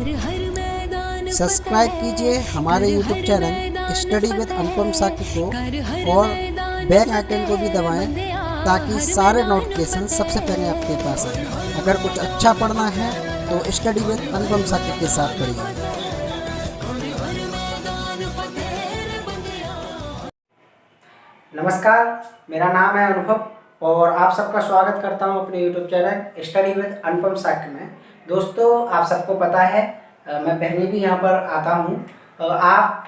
Subscribe कीजिए हमारे YouTube channel study with अनुपम साकी को और बेल आइकन को भी दबाएं ताकि सारे नोटिफिकेशन सबसे पहले आपके पास आए। अगर कुछ अच्छा पढ़ना है तो स्टडी विद अनुपम साकी के साथ पढ़िए। नमस्कार, मेरा नाम है अनुभव और आप सबका स्वागत करता हूं अपने YouTube चैनल स्टडी विद अनुपम साकी में। दोस्तों, आप सबको पता है मैं पहले भी यहां पर आता हूं।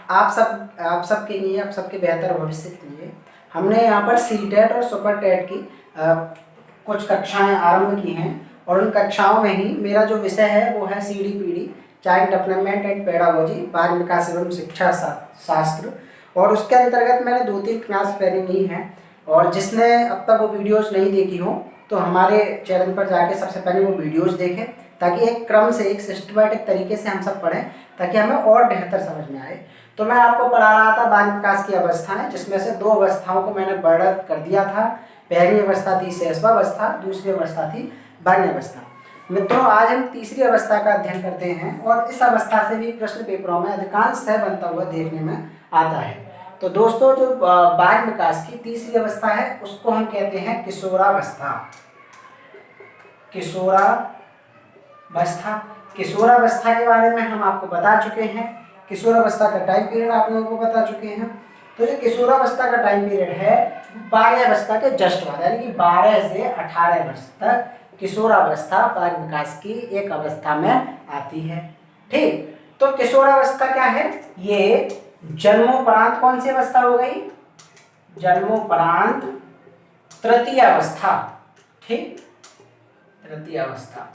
आप सबके लिए, आप सबके बेहतर भविष्य के लिए हमने यहां पर सीटेट और सुपर टेट की कुछ कक्षाएं आरंभ की हैं और उन कक्षाओं में ही मेरा जो विषय है वो है CDPD, child development and pedagogy, बाल विकास एवं शिक्षा शास्त्र। और उसके अंतर्गत मैंने 2-3 क्लास पहले ली हैं और जिसने अब तक वो वीडियोज़ नहीं देखी हो तो हमारे चैनल पर जाके सबसे पहले वो वीडियोज़ देखें ताकि एक क्रम से, एक सिस्टमैटिक तरीके से हम सब पढ़ें ताकि हमें और बेहतर समझ में आए। तो मैं आपको पढ़ा रहा था बाल विकास की अवस्थाएं, जिसमें से 2 अवस्थाओं को मैंने वर्णन कर दिया था। पहली अवस्था थी शैशवावस्था, दूसरी अवस्था थी बाल्यावस्था। मित्रों, आज हम तीसरी अवस्था का अध्ययन करते हैं और इस अवस्था से भी प्रश्न पेपरों में अधिकांशतः बनता हुआ देखने में आता है। तो दोस्तों, जो बाल विकास की तीसरी अवस्था है उसको हम कहते हैं किशोरावस्था। किशोरावस्था के बारे में हम आपको बता चुके हैं। किशोरावस्था का टाइम पीरियड आप लोगों को बता चुके हैं। तो जो किशोरावस्था का टाइम पीरियड है बाल्यावस्था के जस्ट बाद, यानी कि 12 से 18 वर्ष तक किशोरावस्था बाल विकास की एक अवस्था में आती है। ठीक, तो किशोरावस्था क्या है? ये जन्मोपरांत कौन सी अवस्था हो गई? जन्मोपरांत तृतीय अवस्था। ठीक, तृतीय अवस्था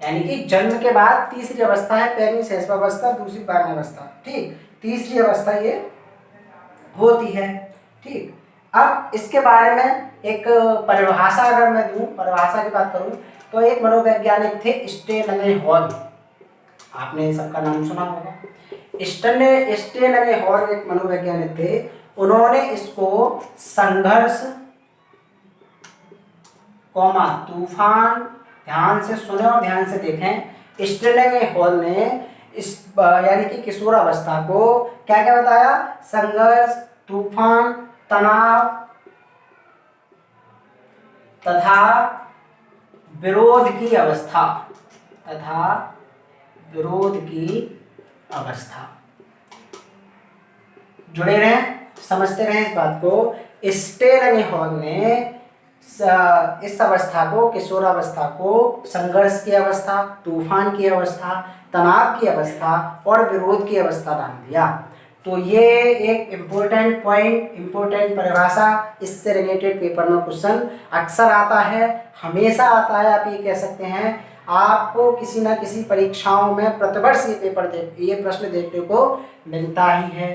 यानी कि जन्म के बाद तीसरी अवस्था है। पहली शैशवावस्था, दूसरी बाल्यावस्था। ठीक, तीसरी अवस्था ये होती है। ठीक, अब इसके बारे में एक परिभाषा अगर मैं दूं, परिभाषा की बात करूं तो एक मनोवैज्ञानिक थे स्टेनले हॉल, आपने सबका नाम सुना होगा। स्टेनले हॉल एक मनोवैज्ञानिक थे। उन्होंने इसको संघर्ष, तूफान, ध्यान से सुने और ध्यान से देखें, स्टेनले हॉल ने इस यानी कि किशोरावस्था को क्या क्या बताया? संघर्ष, तूफान, तनाव तथा विरोध की अवस्था जुड़े रहें, समझते रहें इस बात को। स्टेनले हॉल ने इस अवस्था को, किशोरावस्था को संघर्ष की अवस्था, तूफान की अवस्था, तनाव की अवस्था और विरोध की अवस्था नाम दिया। तो ये एक इम्पोर्टेंट पॉइंट, इम्पोर्टेंट परिभाषा, इससे रिलेटेड पेपर में क्वेश्चन अक्सर आता है, हमेशा आता है। आप ये कह सकते हैं आपको किसी ना किसी परीक्षाओं में प्रतिवर्ष ये प्रश्न देखने को मिलता ही है।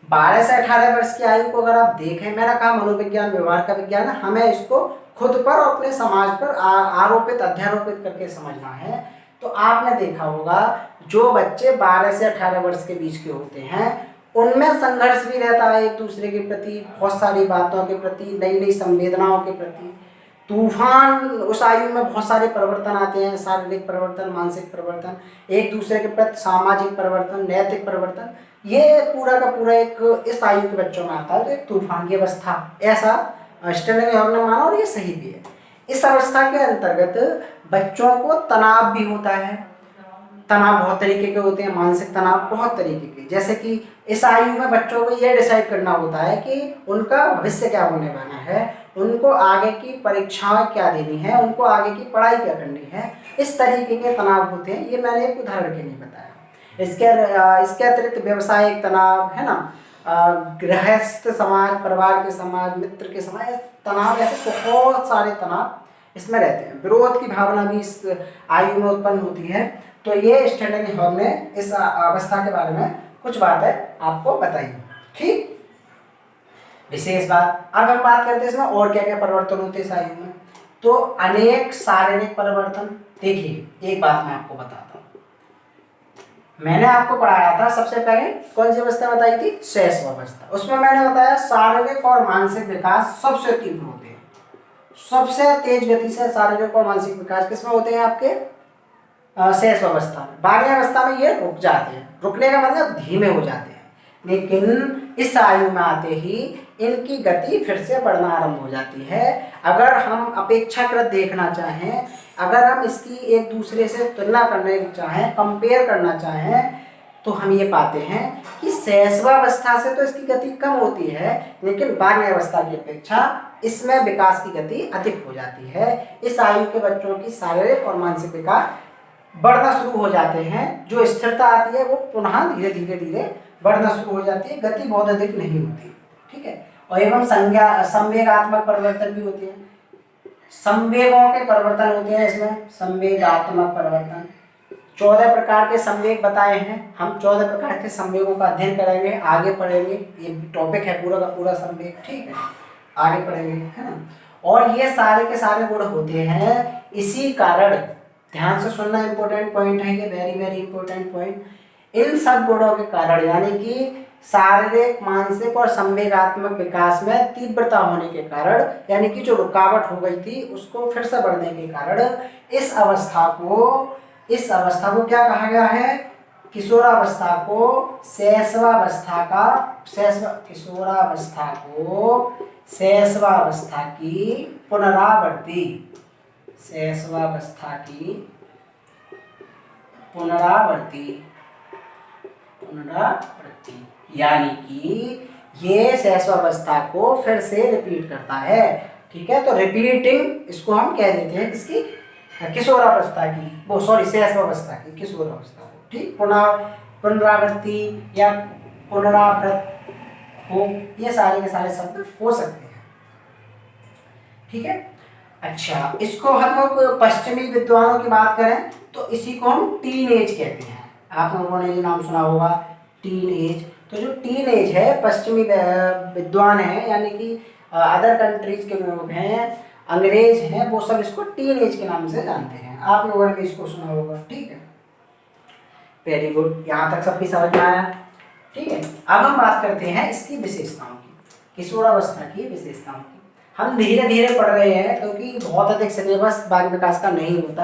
12 से 18 वर्ष की आयु को अगर आप देखें, मैंने कहा मनोविज्ञान व्यवहार का विज्ञान है, हमें इसको खुद पर और अपने समाज पर आरोपित, अध्यारोपित करके समझना है। तो आपने देखा होगा जो बच्चे 12 से 18 वर्ष के बीच के होते हैं उनमें संघर्ष भी रहता है एक दूसरे के प्रति, बहुत सारी बातों के प्रति, नई नई संवेदनाओं के प्रति। तूफान, उस आयु में बहुत सारे परिवर्तन आते हैं, शारीरिक परिवर्तन, मानसिक परिवर्तन, एक दूसरे के प्रति सामाजिक परिवर्तन, नैतिक परिवर्तन, ये पूरा का पूरा एक इस आयु के बच्चों में आता है। तो एक तूफान की अवस्था, ऐसा स्टेनले हॉल ने माना और ये सही भी है। इस अवस्था के अंतर्गत बच्चों को तनाव भी होता है। तनाव बहुत तरीके के होते हैं, मानसिक तनाव बहुत तरीके के। जैसे कि इस आयु में बच्चों को ये डिसाइड करना होता है कि उनका भविष्य क्या होने वाला है, उनको आगे की परीक्षाएं क्या देनी है, उनको आगे की पढ़ाई क्या करनी है। इस तरीके के तनाव होते हैं। ये मैंने एक उदाहरण के लिए बताया। इसके अतिरिक्त व्यवसायिक तनाव है ना, गृहस्थ समाज, परिवार के समाज, मित्र के समाज, तनाव, ऐसे बहुत सारे तनाव इसमें रहते हैं। विरोध की भावना भी इस आयु में उत्पन्न होती है। तो ये स्टेनले हॉल ने इस अवस्था के बारे में कुछ बातें आपको बताई। ठीक, विशेष बात। अब हम बात करते हैं इसमें और क्या क्या परिवर्तन होते हैं इस आयु में। तो अनेक शारीरिक परिवर्तन। देखिए, एक बात मैं आपको बताता हूँ, मैंने आपको पढ़ाया था सबसे पहले कौन सी अवस्था बताई थी? शैशवावस्था। उसमें मैंने बताया शारीरिक और मानसिक विकास सबसे तीव्र होते हैं, सबसे तेज गति से शारीरिक और मानसिक विकास किसमें होते हैं? आपके शैशवावस्था में। बाल्यावस्था में ये रुक जाते हैं, रुकने का मतलब धीमे हो जाते हैं, लेकिन इस आयु में आते ही इनकी गति फिर से बढ़ना आरंभ हो जाती है। अगर हम अपेक्षाकृत देखना चाहें, अगर हम इसकी एक दूसरे से तुलना करने चाहें, कंपेयर करना चाहें, तो हम ये पाते हैं कि शैशवावस्था से तो इसकी गति कम होती है, लेकिन बाल्यावस्था की अपेक्षा इसमें विकास की गति अधिक हो जाती है। इस आयु के बच्चों की शारीरिक और मानसिक विकास बढ़ना शुरू हो जाते हैं, जो स्थिरता आती है वो पुनः धीरे धीरे धीरे बढ़ना शुरू हो जाती है, गति बहुत अधिक नहीं होती, ठीक है। और एवं संवेगात्मक परिवर्तन भी होते हैं, संवेगों के परिवर्तन होते हैं इसमें, संवेगात्मक परिवर्तन। 14 प्रकार के संवेग बताए हैं, हम 14 प्रकार के संवेगों का अध्ययन करेंगे, आगे पढ़ेंगे, ये टॉपिक है पूरा का पूरा संवेग, ठीक है, आगे पढ़ेंगे, है ना। और ये सारे के सारे गुण होते हैं, इसी कारण ध्यान से सुनना, इंपॉर्टेंट पॉइंट है ये, वेरी वेरी इंपॉर्टेंट पॉइंट। इन सब गुणों के कारण यानी कि शारीरिक, मानसिक और संवेगात्मक विकास में तीव्रता होने के कारण, यानी कि जो रुकावट हो गई थी उसको फिर से बढ़ने के कारण इस अवस्था को क्या कहा गया है? किशोरावस्था को शैशवावस्था की पुनरावृत्ति, यानी कि ये शैशवावस्था को फिर से रिपीट करता है, ठीक है। तो रिपीटिंग इसको हम कह देते हैं किसकी? किशोरावस्था की, वो सॉरी शैशवावस्था की, किशोरावस्था को, ठीक। पुनरावृत्ति या पुनरावृत्त हो, ये सारे के सारे शब्द हो सकते हैं, ठीक है। अच्छा, इसको हम लोग पश्चिमी विद्वानों की बात करें तो इसी को हम टीन एज कहते हैं। आप लोगों ने ये नाम सुना होगा, टीन एज। तो जो टीन एज है, पश्चिमी विद्वान है, यानी कि अदर कंट्रीज के लोग हैं, अंग्रेज हैं, वो सब इसको टीन एज के नाम से जानते हैं। आप लोगों ने भी इसको सुना होगा, ठीक है, वेरी गुड, यहाँ तक सब भी समझ में आया, ठीक है। अब हम बात करते हैं इसकी विशेषताओं की, किशोरावस्था की विशेषताओं की। हम धीरे धीरे पढ़ रहे हैं क्योंकि बहुत अधिक सिलेबस बाल विकास का नहीं होता।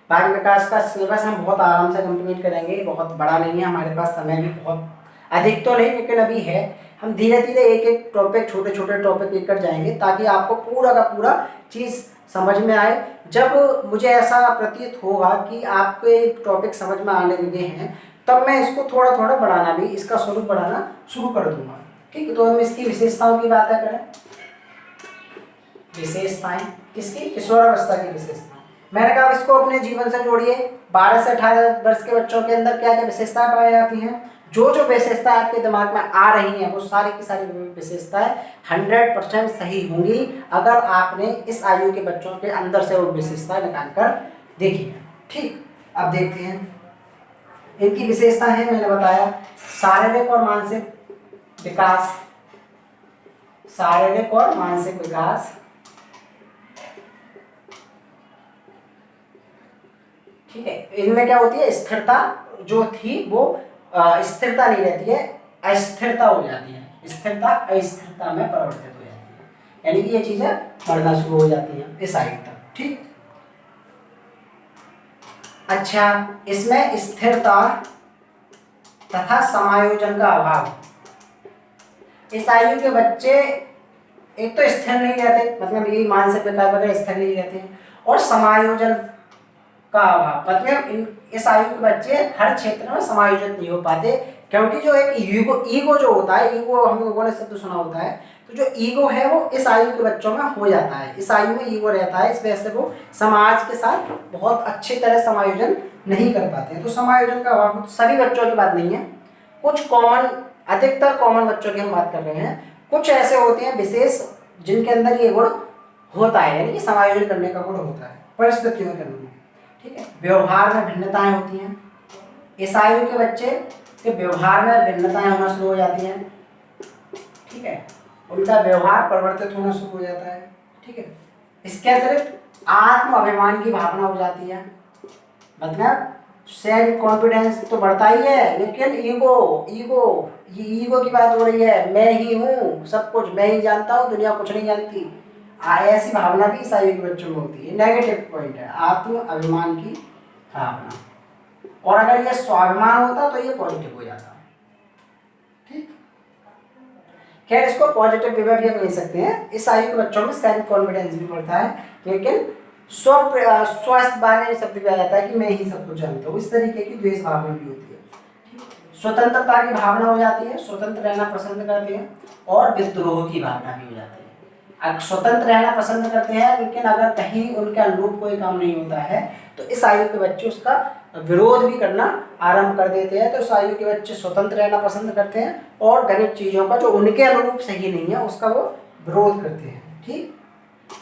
बाल विकास का सिलेबस हम बहुत आराम से कंप्लीट करेंगे, बहुत बड़ा नहीं है, हमारे पास समय भी बहुत अधिक तो नहीं, लेकिन अभी है। हम धीरे धीरे एक एक टॉपिक, छोटे छोटे टॉपिक लेकर जाएंगे ताकि आपको पूरा का पूरा चीज़ समझ में आए। जब मुझे ऐसा प्रतीत होगा कि आपके टॉपिक समझ में आने लगे हैं, तब मैं इसको थोड़ा थोड़ा बढ़ाना भी, इसका स्वरूप बढ़ाना शुरू कर दूंगा, ठीक है। तो हम इसकी विशेषताओं की बातें करें। विशेषताएं किसकी? किशोरावस्था की विशेषताएं। मैंने कहा इसको अपने जीवन से जोड़िए। 12 से 18 वर्ष के बच्चों के अंदर क्या क्या विशेषताएं पाई जाती हैं? जो जो विशेषताएं आपके दिमाग में आ रही हैं वो सारी की सारी विशेषताएं 100% सही होंगी अगर आपने इस आयु के बच्चों के अंदर से वो विशेषताएं निकाल कर देखी है, ठीक। अब देखते हैं इनकी विशेषता है। मैंने बताया शारीरिक और मानसिक विकास, शारीरिक और मानसिक विकास, ठीक है। इनमें क्या होती है? स्थिरता जो थी वो स्थिरता नहीं रहती है, अस्थिरता हो जाती है। स्थिरता अस्थिरता में परिवर्तित हो जाती है, यानी कि ये चीजें बढ़ना शुरू हो जाती हैं इस आयु तक, ठीक। अच्छा, इसमें स्थिरता तथा समायोजन का अभाव। इस आयु के बच्चे एक तो स्थिर नहीं रहते, मतलब ये मानसिक विकार वगैरह स्थिर नहीं रहते हैं, और समायोजन का अभाव, मतलब इस आयु के बच्चे हर क्षेत्र में समायोजित नहीं हो पाते, क्योंकि जो एक ईगो जो होता है, ईगो हम लोगों ने शब्द सुना होता है, तो जो ईगो है वो इस आयु के बच्चों में हो जाता है। इस आयु में ईगो रहता है, इस वजह से वो समाज के साथ बहुत अच्छी तरह समायोजन नहीं कर पाते हैं। तो समायोजन का अभाव सभी बच्चों की बात नहीं है, कुछ कॉमन, अधिकतर कॉमन बच्चों की हम बात कर रहे हैं। कुछ ऐसे होते हैं विशेष जिनके अंदर ये गुण होता है, यानी कि समायोजन करने का गुण होता है परिस्थितियों के अनुरूप, ठीक है। व्यवहार में भिन्नताएं होती हैं। इस आयु के बच्चे के व्यवहार में भिन्नताएं होना शुरू हो जाती हैं, ठीक है। उनका व्यवहार परिवर्तित होना शुरू हो जाता है, ठीक है। इसके अतिरिक्त आत्म अभिमान की भावना हो जाती है, मतलब सेल्फ कॉन्फिडेंस तो बढ़ता ही है, लेकिन ईगो की बात हो रही है। मैं ही हूँ, सब कुछ मैं ही जानता हूँ, दुनिया कुछ नहीं जानती, ऐसी भावना भी इस आयु के बच्चों में होती है। नेगेटिव पॉइंट है, आत्म अभिमान की भावना। और अगर ये स्वाभिमान होता तो ये पॉजिटिव हो जाता। ठीक, खैर इसको पॉजिटिव विभव भी कह सकते हैं। इस आयु के बच्चों में सेल्फ कॉन्फिडेंस भी बढ़ता है, लेकिन स्वस्थ बारे शब्द भी आ जाता है कि मैं ही सब कुछ जानता हूँ। इस तरीके की द्वेष भावना भी होती है। स्वतंत्रता की भावना हो जाती है, स्वतंत्र रहना पसंद करते हैं, और विद्रोह की भावना भी हो जाती है। अब स्वतंत्र रहना पसंद करते हैं, लेकिन अगर कहीं उनके अनुरूप कोई काम नहीं होता है तो इस आयु के बच्चे उसका विरोध भी करना आरंभ कर देते हैं। तो इस आयु के बच्चे स्वतंत्र रहना पसंद करते हैं और गणित चीजों का जो उनके अनुरूप सही नहीं है उसका वो विरोध करते हैं। ठीक,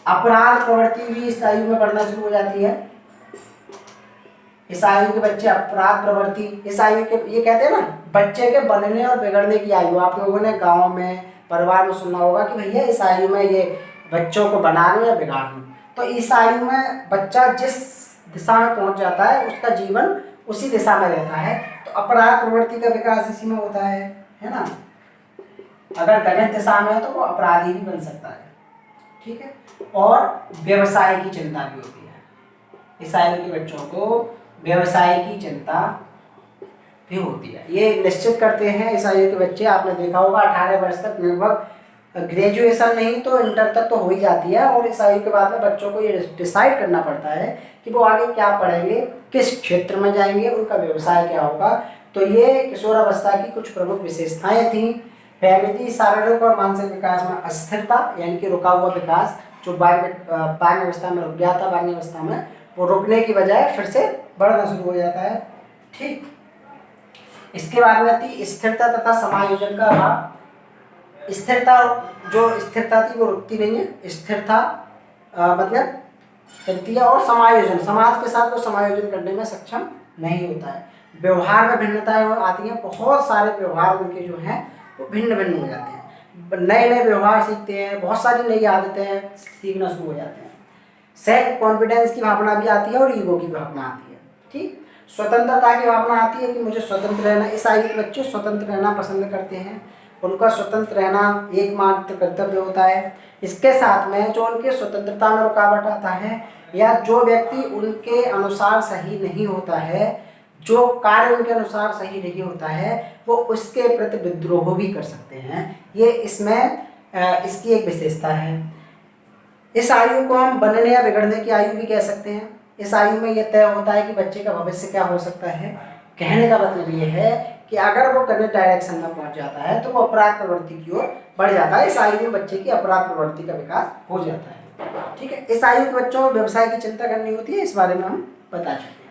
अपराध प्रवृत्ति भी इस आयु में बढ़ना शुरू हो जाती है। इस आयु के बच्चे अपराध प्रवृत्ति, इस आयु के, ये कहते हैं ना बच्चे के बनने और बिगड़ने की आयु। आप लोगों ने गांव में परिवार में सुना होगा कि भैया इस आयु में ये बच्चों को बना लूं या बिगाड़ लूं। तो इस आयु में बच्चा जिस दिशा में पहुंच जाता है उसका जीवन उसी दिशा में रहता है। तो अपराध प्रवृत्ति का विकास इसी में होता है ना। अगर गलत दिशा में है तो वो अपराधी भी बन सकता है। ठीक है, और व्यवसाय की चिंता भी होती है। इस आयु के बच्चों को व्यवसाय की चिंता भी होती है। ये निश्चित करते हैं इस आयु के बच्चे। आपने देखा होगा 18 वर्ष तक लगभग ग्रेजुएशन नहीं तो इंटर तक तो हो ही जाती है, और इस आयु के बाद में बच्चों को ये डिसाइड करना पड़ता है कि वो आगे क्या पढ़ेंगे, किस क्षेत्र में जाएंगे, उनका व्यवसाय क्या होगा। तो ये किशोरावस्था की कुछ प्रमुख विशेषताएं थी। पहली थी शारीरिक और मानसिक विकास में अस्थिरता, यानी कि रुका हुआ विकास जो बाल्यावस्था में रुक गया था, बाल्यावस्था में वो रुकने की बजाय फिर से बढ़ना शुरू हो जाता है। ठीक, इसके बाद में थी स्थिरता तथा समायोजन का अभाव। स्थिरता, जो स्थिरता थी वो रुकती नहीं है, स्थिरता मतलब चलती है, और समायोजन, समाज के साथ वो समायोजन करने में सक्षम नहीं होता है। व्यवहार में भिन्नताएं आती हैं, बहुत सारे व्यवहार उनके जो हैं वो भिन्न भिन्न हो जाते हैं। नए नए व्यवहार सीखते हैं, बहुत सारी नई आदतें सीखना शुरू हो जाते हैं। सेल्फ कॉन्फिडेंस की भावना भी आती है और ईगो की भावना आती है। ठीक, स्वतंत्रता की भावना आती है कि मुझे स्वतंत्र रहना। इस आयु के बच्चे स्वतंत्र रहना पसंद करते हैं, उनका स्वतंत्र रहना एकमात्र कर्तव्य होता है। इसके साथ में जो उनके स्वतंत्रता में रुकावट आता है, या जो व्यक्ति उनके अनुसार सही नहीं होता है, जो कार्य उनके अनुसार सही नहीं होता है, वो उसके प्रति विद्रोह भी कर सकते हैं। ये इसमें इसकी एक विशेषता है। इस आयु को हम बनने या बिगड़ने की आयु भी कह सकते हैं। इस आयु में यह तय होता है कि बच्चे का भविष्य क्या हो सकता है। कहने का मतलब ये है कि अगर वो गलत डायरेक्शन में पहुंच जाता है तो वो अपराध प्रवृत्ति की ओर बढ़ जाता है। इस आयु में बच्चे की अपराध प्रवृत्ति का विकास हो जाता है। ठीक है, इस आयु के बच्चों को व्यवसाय की चिंता करनी होती है, इस बारे में हम बता चुके हैं।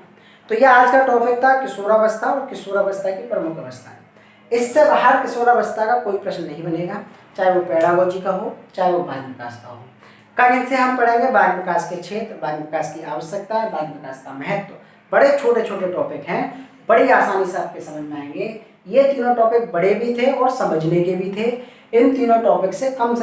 तो यह आज का टॉपिक था किशोरावस्था और किशोरावस्था की प्रमुख अवस्थाएं। इससे बाहर किशोरावस्था का कोई प्रश्न नहीं बनेगा, चाहे वो पेडागोजी का हो, चाहे वो बाल विकास का हो। कल इनसे हम पढ़ेंगे बाल विकास के क्षेत्र, बाल विकास की आवश्यकता, बाल विकास का महत्व। बड़े छोटे छोटे टॉपिक हैं, बड़ी आसानी से आपके समझ में आएंगे। ये तीनों टॉपिक बड़े भी थे और समझने के भी थे। इन तीनों टॉपिक से कम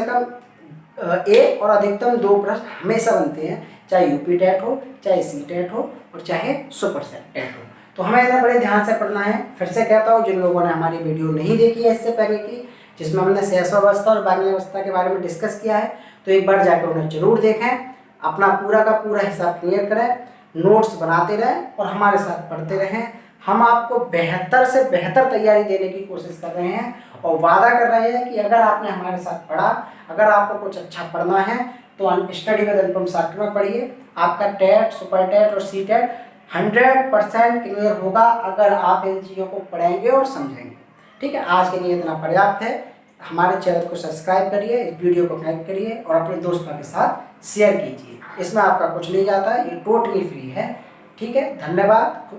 एक और अधिकतम 2 प्रश्न हमेशा बनते हैं, चाहे यूपी टेट हो, चाहे सी टेट हो, और चाहे सुपर टेट हो। तो हमें इतना बड़े ध्यान से पढ़ना है। फिर से कहता हूँ, जिन लोगों ने हमारी वीडियो नहीं देखी है इससे पहले की, जिसमें हमने शैशवावस्था और बाल्यावस्था के बारे में डिस्कस किया है, तो एक बार जाकर उन्हें जरूर देखें। अपना पूरा का पूरा हिसाब क्लियर करें, नोट्स बनाते रहें और हमारे साथ पढ़ते रहें। हम आपको बेहतर से बेहतर तैयारी देने की कोशिश कर रहे हैं और वादा कर रहे हैं कि अगर आपने हमारे साथ पढ़ा, अगर आपको कुछ अच्छा पढ़ना है तो स्टडी विद अनुपम शाक्य में पढ़िए। आपका टेट, सुपर टेट और सी टेट 100% क्लियर होगा अगर आप इन चीज़ों को पढ़ेंगे और समझेंगे। ठीक है, आज के लिए इतना पर्याप्त है। हमारे चैनल को सब्सक्राइब करिए, इस वीडियो को लाइक करिए और अपने दोस्तों के साथ शेयर कीजिए। इसमें आपका कुछ नहीं जाता है, ये टोटली फ्री है। ठीक है, धन्यवाद।